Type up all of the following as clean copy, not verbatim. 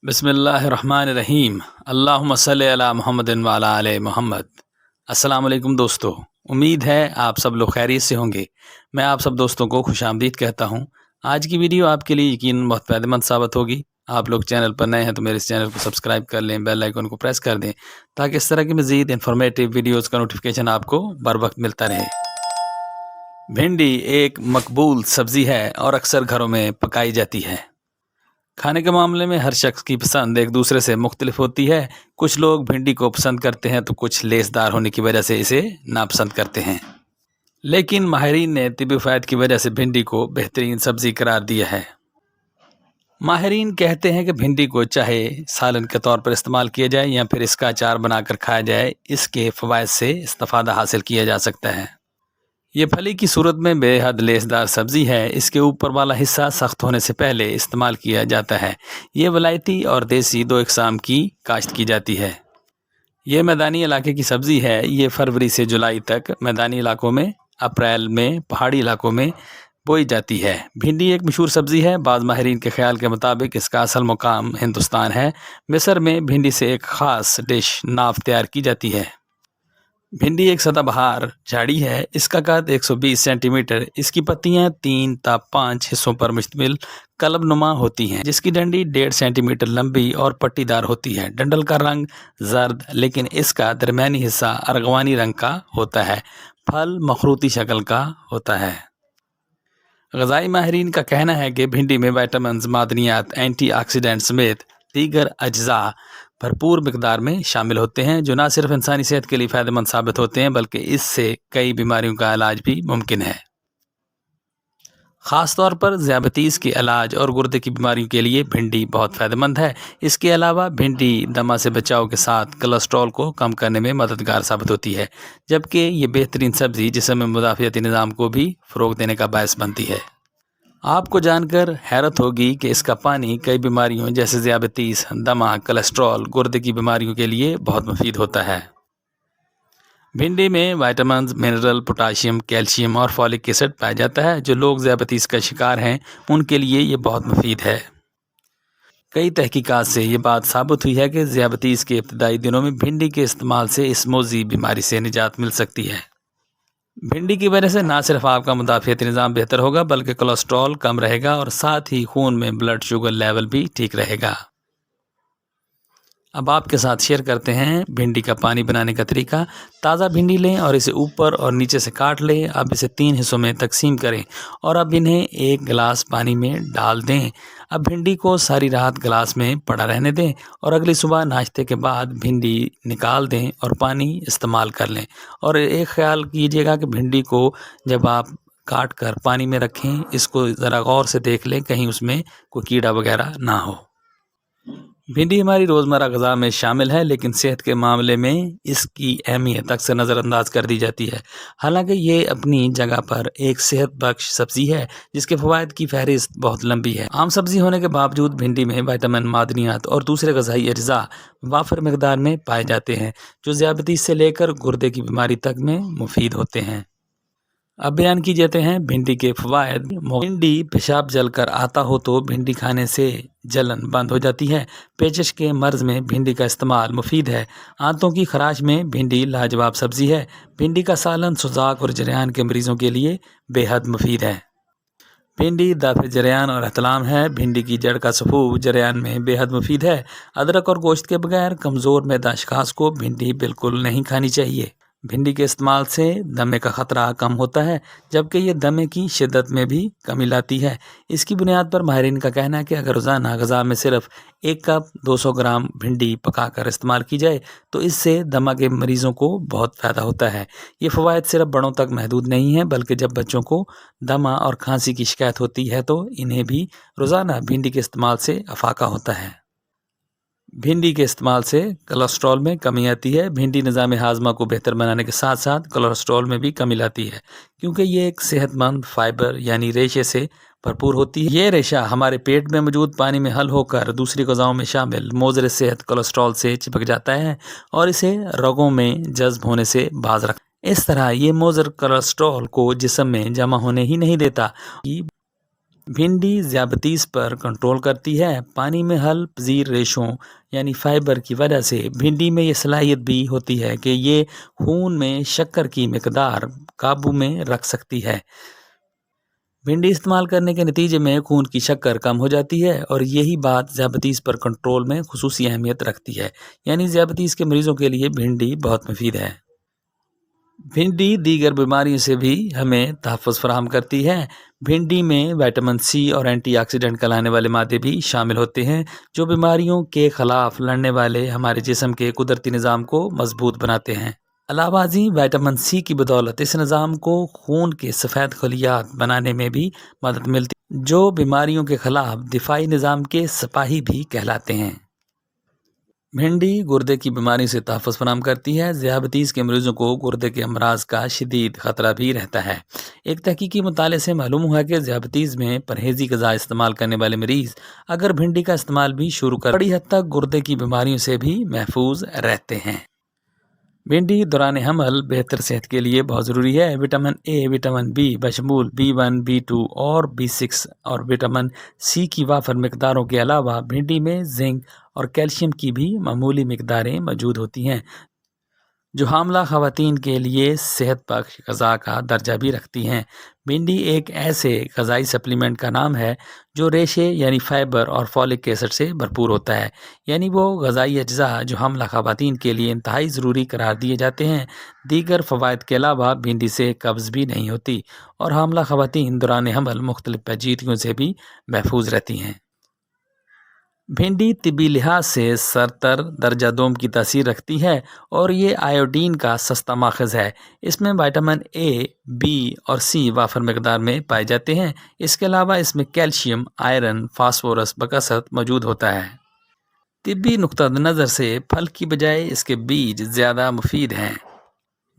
बिस्मिल्लाहिर्रहमानिर्रहीम। अल्लाहुम्मा सल्लि अला मुहम्मद व अला आले मुहम्मद। अस्सलाम वालेकुम दोस्तों, उम्मीद है आप सब लोग खैरियत से होंगे। मैं आप सब दोस्तों को खुशामदीद कहता हूं। आज की वीडियो आपके लिए यकीनन बहुत फ़ायदेमंद साबित होगी। आप लोग चैनल पर नए हैं तो मेरे इस चैनल को सब्सक्राइब कर लें, बेल आइकन को प्रेस कर दें ताकि इस तरह की मज़ीद इन्फॉर्मेटिव वीडियोज़ का नोटिफिकेशन आपको बर वक्त मिलता रहे। भिंडी एक मकबूल सब्ज़ी है और अक्सर घरों में पकाई जाती है। खाने के मामले में हर शख्स की पसंद एक दूसरे से मुख्तलिफ होती है। कुछ लोग भिंडी को पसंद करते हैं तो कुछ लेसदार होने की वजह से इसे नापसंद करते हैं। लेकिन माहिरीन ने तिब्बी फ़ायदे की वजह से भिंडी को बेहतरीन सब्ज़ी करार दिया है। माहिरीन कहते हैं कि भिंडी को चाहे सालन के तौर पर इस्तेमाल किया जाए या फिर इसका अचार बनाकर खाया जाए, इसके फ़वाइद से इस्तिफ़ादा हासिल किया जा सकता है। ये फली की सूरत में बेहद लेसदार सब्ज़ी है। इसके ऊपर वाला हिस्सा सख्त होने से पहले इस्तेमाल किया जाता है। ये वलायती और देसी दो इकसाम की काश्त की जाती है। ये मैदानी इलाके की सब्ज़ी है। ये फरवरी से जुलाई तक मैदानी इलाकों में, अप्रैल में पहाड़ी इलाकों में बोई जाती है। भिंडी एक मशहूर सब्ज़ी है। बाज़ माहिरीन के ख्याल के मुताबिक इसका असल मुकाम हिंदुस्तान है। मिस्र में भिंडी से एक ख़ास डिश नाफ तैयार की जाती है। भिंडी एक सदाबहार झाड़ी है। इसका कद 120 सेंटीमीटर, इसकी पत्तियां 3 ता 5 हिस्सों पर मुश्तमिल कलबनुमा होती हैं, जिसकी डंडी 1.5 सेंटीमीटर लंबी और पट्टीदार होती है। डंडल का रंग जर्द लेकिन इसका दरमियानी हिस्सा अर्गवानी रंग का होता है। फल मखरूती शक्ल का होता है। ग़ज़ाई माहिरीन का कहना है कि भिंडी में विटामिन, मादनियात, एंटीऑक्सीडेंट समेत दीगर अज्जा भरपूर मिकदार में शामिल होते हैं, जो न सिर्फ इंसानी सेहत के लिए फ़ायदेमंद साबित होते हैं बल्कि इससे कई बीमारियों का इलाज भी मुमकिन है। ख़ास तौर पर ज़ियाबतीस के इलाज और गुर्दे की बीमारियों के लिए भिंडी बहुत फ़ायदेमंद है। इसके अलावा भिंडी दमा से बचाव के साथ कोलेस्ट्रॉल को कम करने में मददगार साबित होती है, जबकि ये बेहतरीन सब्ज़ी जिस्म में मुदाफ़ियती निज़ाम को भी फ़रोग़ देने का बायस बनती है। आपको जानकर हैरत होगी कि इसका पानी कई बीमारियों जैसे ज़ियाबतीस, दमा, कोलेस्ट्रॉल, गुर्दे की बीमारियों के लिए बहुत मुफीद होता है। भिंडी में विटामिन, मिनरल, पोटाशियम, कैल्शियम और फॉलिक एसिड पाया जाता है। जो लोग ज़ियाबतीस का शिकार हैं उनके लिए ये बहुत मुफीद है। कई तहकीकात से ये बात साबित हुई है कि ज़ियाबतीस के इब्तदाई दिनों में भिंडी के इस्तेमाल से इस मोज़ी बीमारी से निजात मिल सकती है। भिंडी की वजह से ना सिर्फ आपका मुदाफ़ियती निज़ाम बेहतर होगा बल्कि कोलेस्ट्रॉल कम रहेगा और साथ ही खून में ब्लड शुगर लेवल भी ठीक रहेगा। अब आपके साथ शेयर करते हैं भिंडी का पानी बनाने का तरीका। ताज़ा भिंडी लें और इसे ऊपर और नीचे से काट लें। अब इसे 3 हिस्सों में तकसीम करें और अब इन्हें 1 गिलास पानी में डाल दें। अब भिंडी को सारी रात गिलास में पड़ा रहने दें और अगली सुबह नाश्ते के बाद भिंडी निकाल दें और पानी इस्तेमाल कर लें। और एक ख्याल कीजिएगा कि भिंडी को जब आप काट कर पानी में रखें, इसको ज़रा गौर से देख लें कहीं उसमें कोई कीड़ा वगैरह ना हो। भिंडी हमारी रोज़मर्रा ग़िज़ा में शामिल है, लेकिन सेहत के मामले में इसकी अहमियत अक्सर नज़रअंदाज कर दी जाती है। हालांकि ये अपनी जगह पर एक सेहत बख्श सब्ज़ी है जिसके फ़वाइद की फहरिस्त बहुत लंबी है। आम सब्ज़ी होने के बावजूद भिंडी में विटामिन, मादनियात और दूसरे ग़िज़ाई अज्जा वाफिर मिक़दार में पाए जाते हैं, जो ज़ियाबतीस से लेकर गुर्दे की बीमारी तक में मुफीद होते हैं। अब बयान की जाते हैं भिंडी के फ़वाइद। भिंडी पेशाब जल कर आता हो तो भिंडी खाने से जलन बंद हो जाती है। पेचिश के मर्ज़ में भिंडी का इस्तेमाल मुफीद है। आंतों की खराश में भिंडी लाजवाब सब्ज़ी है। भिंडी का सालन सुजाक और जरियान के मरीज़ों के लिए बेहद मुफीद है। भिंडी दाफ़े जरियान और एहतलाम है। भिंडी की जड़ का सफ़ूफ जरियान में बेहद मुफीद है। अदरक और गोश्त के बगैर कमज़ोर मैदा अशख़ास को भिंडी बिल्कुल नहीं खानी चाहिए। भिंडी के इस्तेमाल से दमे का ख़तरा कम होता है, जबकि ये दमे की शिद्दत में भी कमी लाती है। इसकी बुनियाद पर माहिरीन का कहना है कि अगर रोज़ाना ग़िज़ा में सिर्फ 1 कप 200 ग्राम भिंडी पकाकर इस्तेमाल की जाए तो इससे दमा के मरीज़ों को बहुत फ़ायदा होता है। ये फ़वाइद सिर्फ बड़ों तक महदूद नहीं है बल्कि जब बच्चों को दमा और खांसी की शिकायत होती है तो इन्हें भी रोज़ाना भिंडी के इस्तेमाल से अफाका होता है। भिंडी के इस्तेमाल से कोलेस्ट्रॉल में कमी आती है। भिंडी निज़ाम हाज़मा को बेहतर बनाने के साथ साथ कोलेस्ट्रॉल में भी कमी लाती है, क्योंकि ये एक सेहतमंद फाइबर यानी रेशे से भरपूर होती है। ये रेशा हमारे पेट में मौजूद पानी में हल होकर दूसरी ग़िज़ाओं में शामिल मोज़र सेहत कोलेस्ट्रॉल से चिपक जाता है और इसे रगों में जज्ब होने से बाज रखता है। इस तरह ये मोज़र कोलेस्ट्रॉल को जिस्म में जमा होने ही नहीं देता। भिंडी ज़ियाबतीस पर कंट्रोल करती है। पानी में हल पजीर रेशों यानी फाइबर की वजह से भिंडी में ये सलाहियत भी होती है कि ये खून में शक्कर की मिकदार काबू में रख सकती है। भिंडी इस्तेमाल करने के नतीजे में खून की शक्कर कम हो जाती है और यही बात ज़ियाबतीस पर कंट्रोल में खुसूसी अहमियत रखती है। यानी ज़ियाबतीस के मरीज़ों के लिए भिंडी बहुत मुफीद है। भिंडी दीगर बीमारियों से भी हमें तहफ़्फ़ुज़ फराहम करती है। भिंडी में विटामिन सी और एंटीऑक्सीडेंट कहलाने वाले मादे भी शामिल होते हैं जो बीमारियों के ख़िलाफ़ लड़ने वाले हमारे जिस्म के कुदरती निज़ाम को मजबूत बनाते हैं। अलावाज़ी विटामिन सी की बदौलत इस निज़ाम को खून के सफ़ेद खलियात बनाने में भी मदद मिलती है जो बीमारियों के ख़िलाफ़ दिफाई निज़ाम के सिपाही भी कहलाते हैं। भिंडी गुर्दे की बीमारी से तहफ़्फ़ुज़ फराहम करती है। ज़ियाबतीस के मरीज़ों को गुर्दे के अमराज़ का शदीद ख़तरा भी रहता है। एक तहकीकी मुताले से मालूम हुआ कि ज़ियाबतीस में परहेज़ी ग़िज़ा इस्तेमाल करने वाले मरीज़ अगर भिंडी का इस्तेमाल भी शुरू कर बड़ी हद तक गुर्दे की बीमारियों से भी महफूज रहते हैं। भिंडी दौरान हमल बेहतर सेहत के लिए बहुत ज़रूरी है। विटामिन ए, विटामिन बी बशमूल B1, B2 और B6 और विटामिन सी की वाफर मिकदारों के अलावा भिंडी में जिंक और कैल्शियम की भी मामूली मिकदारें मौजूद होती हैं जो हामला ख़वातीन के लिए सेहत बख्श ग़िज़ा का दर्जा भी रखती हैं। भिंडी एक ऐसे ग़िज़ाई सप्लीमेंट का नाम है जो रेशे यानी फाइबर और फॉलिक एसिड से भरपूर होता है। यानी वो ग़िज़ाई अज्जा जो हामला ख़वातीन के लिए इंतहाई ज़रूरी करार दिए जाते हैं। दीगर फ़वाइद के अलावा भिंडी से कब्ज़ भी नहीं होती और हामला ख़वातीन दौरान हमल मुख्तलिफ़ पेचीदगियों से भी महफूज रहती हैं। भिंडी तिबी लिहाज से सरतर दर्जा दोम की तासीर रखती है और ये आयोडीन का सस्ता माखज़ है। इसमें विटामिन ए, बी और सी वाफर मकदार में पाए जाते हैं। इसके अलावा इसमें कैल्शियम, आयरन, फास्फोरस बकसरत मौजूद होता है। तिब्बी नुक्ता नज़र से फल की बजाय इसके बीज ज़्यादा मुफीद हैं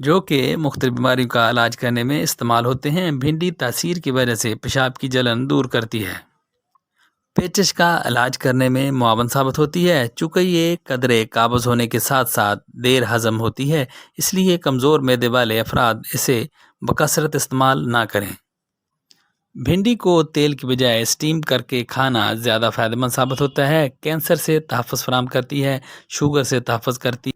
जो कि मुख्तलिफ बीमारियों का इलाज करने में इस्तेमाल होते हैं। भिंडी तासीर की वजह से पेशाब की जलन दूर करती है, पेचिश का इलाज करने में मुआवन साबित होती है। चूँकि ये कदरे काबज़ होने के साथ साथ देर हज़म होती है इसलिए कमज़ोर मैदे वाले अफराद इसे बकसरत इस्तेमाल ना करें। भिंडी को तेल की बजाय स्टीम करके खाना ज़्यादा फ़ायदेमंद साबित होता है। कैंसर से तहफ़्फ़ुज़ फराहम करती है, शुगर से तहफ़्फ़ुज़ करती है,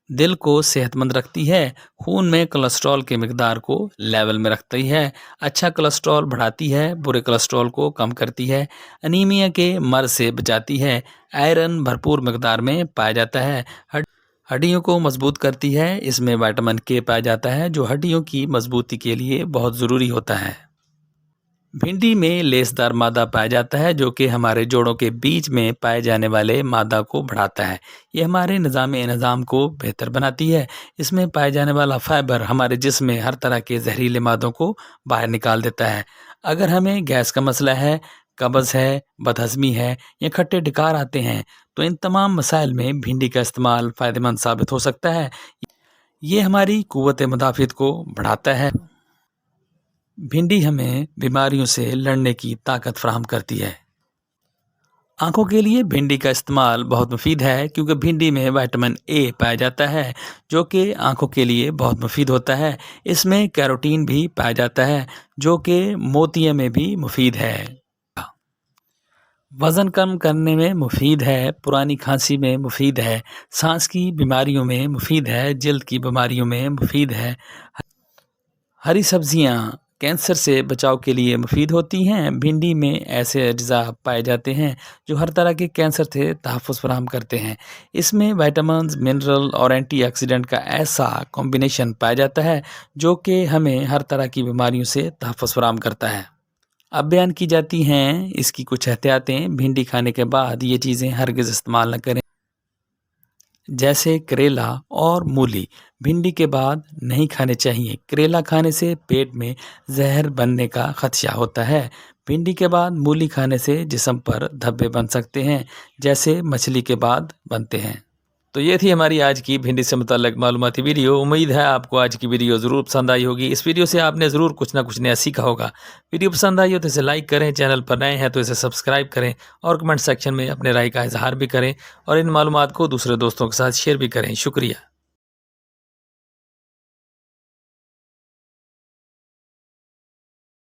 दिल को सेहतमंद रखती है, खून में कोलेस्ट्रॉल के मिकदार को लेवल में रखती है, अच्छा कोलेस्ट्रॉल बढ़ाती है, बुरे कोलेस्ट्रॉल को कम करती है, अनीमिया के मर्ज़ से बचाती है, आयरन भरपूर मिकदार में पाया जाता है, हड्डियों को मजबूत करती है। इसमें विटामिन के पाया जाता है जो हड्डियों की मजबूती के लिए बहुत ज़रूरी होता है। भिंडी में लेसदार मादा पाया जाता है जो कि हमारे जोड़ों के बीच में पाए जाने वाले मादा को बढ़ाता है। ये हमारे निज़ाम को बेहतर बनाती है। इसमें पाए जाने वाला फाइबर हमारे जिस्म में हर तरह के जहरीले मादों को बाहर निकाल देता है। अगर हमें गैस का मसला है, कब्ज़ है, बदहज़मी है या खट्टे ढकार आते हैं तो इन तमाम मसाइल में भिंडी का इस्तेमाल फ़ायदेमंद साबित हो सकता है। ये हमारी क़ुव्वत मुदाफ़ियत को बढ़ाता है। भिंडी हमें बीमारियों से लड़ने की ताकत फराहम करती है। आँखों के लिए भिंडी का इस्तेमाल बहुत मुफीद है क्योंकि भिंडी में विटामिन ए पाया जाता है जो कि आँखों के लिए बहुत मुफीद होता है। इसमें कैरोटीन भी पाया जाता है जो कि मोतिया में भी मुफीद है, वज़न कम करने में मुफीद है, पुरानी खांसी में मुफीद है, सांस की बीमारियों में मुफीद है, जल्द की बीमारियों में मुफीद है। हरी सब्जियाँ कैंसर से बचाव के लिए मुफीद होती हैं। भिंडी में ऐसे अज्जा पाए जाते हैं जो हर तरह के कैंसर से तहफ़्फ़ुज़ फराहम करते हैं। इसमें विटामिन्स, मिनरल और एंटीऑक्सीडेंट का ऐसा कॉम्बिनेशन पाया जाता है जो कि हमें हर तरह की बीमारियों से तहफ़्फ़ुज़ फराहम करता है। अब बयान की जाती हैं इसकी कुछ एहतियातें। भिंडी खाने के बाद ये चीज़ें हरगिज़ इस्तेमाल न करें, जैसे करेला और मूली भिंडी के बाद नहीं खाने चाहिए। करेला खाने से पेट में जहर बनने का खदशा होता है। भिंडी के बाद मूली खाने से जिस्म पर धब्बे बन सकते हैं जैसे मछली के बाद बनते हैं। तो ये थी हमारी आज की भिंडी से मुताल्लिक़ मालूमाती वीडियो। उम्मीद है आपको आज की वीडियो ज़रूर पसंद आई होगी। इस वीडियो से आपने ज़रूर कुछ ना कुछ नया सीखा होगा। वीडियो पसंद आई हो तो इसे लाइक करें, चैनल पर नए हैं तो इसे सब्सक्राइब करें और कमेंट सेक्शन में अपने राय का इजहार भी करें और इन मालूमात को दूसरे दोस्तों के साथ शेयर भी करें। शुक्रिया।